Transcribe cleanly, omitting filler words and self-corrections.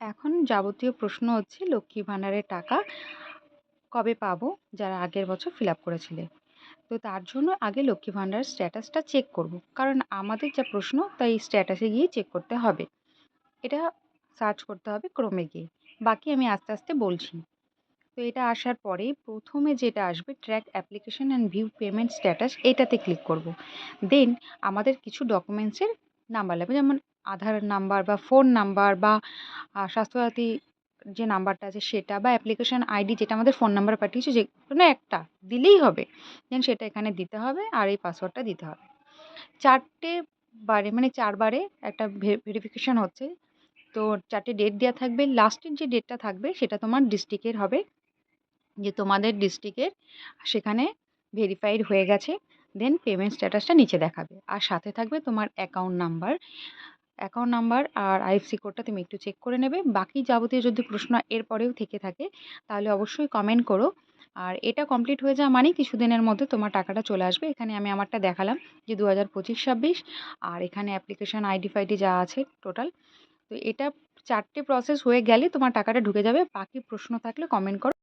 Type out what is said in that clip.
এখন যাবতীয় প্রশ্ন হচ্ছে লক্ষ্মী ভাণ্ডারের টাকা কবে পাবো যারা আগের বছর ফিল আপ করেছিলে। তো তার জন্য আগে লক্ষ্মী ভাণ্ডার স্ট্যাটাসটা চেক করব, কারণ আমাদের যা প্রশ্ন তাই স্ট্যাটাসে গিয়ে চেক করতে হবে। এটা সার্চ করতে হবে ক্রমে গিয়ে। বাকি আমি আস্তে আস্তে বলছি। তো এটা আসার পরে প্রথমে যেটা আসবে track application and view payment status, এটাতে ক্লিক করব। দেন আমাদের কিছু ডকুমেন্টসের নাম্বার লাগবে, যেমন আধার নাম্বার বা ফোন নাম্বার বা স্বাস্থ্যসাথী যে নাম্বারটা আছে সেটা, বা অ্যাপ্লিকেশন আইডি যেটা আমাদের ফোন নাম্বার পাঠিয়েছে যে কোনো একটা দিলেই হবে। দেন সেটা এখানে দিতে হবে আর এই পাসওয়ার্ডটা দিতে হবে। ৪টে বারে মানে ৪ বারে একটা ভেরিফিকেশন হচ্ছে। তো ৪টে ডেট দেওয়া থাকবে। লাস্টের যে ডেটটা থাকবে সেটা তোমার ডিস্ট্রিক্টের হবে, যে তোমাদের ডিস্ট্রিক্টের সেখানে ভেরিফাইড হয়ে গেছে। দেন পেমেন্ট স্ট্যাটাসটা নিচে দেখাবে আর সাথে থাকবে তোমার অ্যাকাউন্ট নাম্বার আর আইএফসি কোডটা তুমি একটু চেক করে নেবে। বাকি যাবতীয় যদি প্রশ্ন এরপরেও থেকে থাকে তাহলে অবশ্যই কমেন্ট করো। আর এটা কমপ্লিট হয়ে যাওয়া মানেই কিছুদিনের মধ্যে তোমার টাকাটা চলে আসবে। এখানে আমি আমারটা দেখালাম যে 2025-26, আর এখানে অ্যাপ্লিকেশন আইডি ফাইডি যা আছে টোটাল। তো এটা 4টে প্রসেস হয়ে গেলে তোমার টাকাটা ঢুকে যাবে। বাকি প্রশ্ন থাকলে কমেন্ট করো।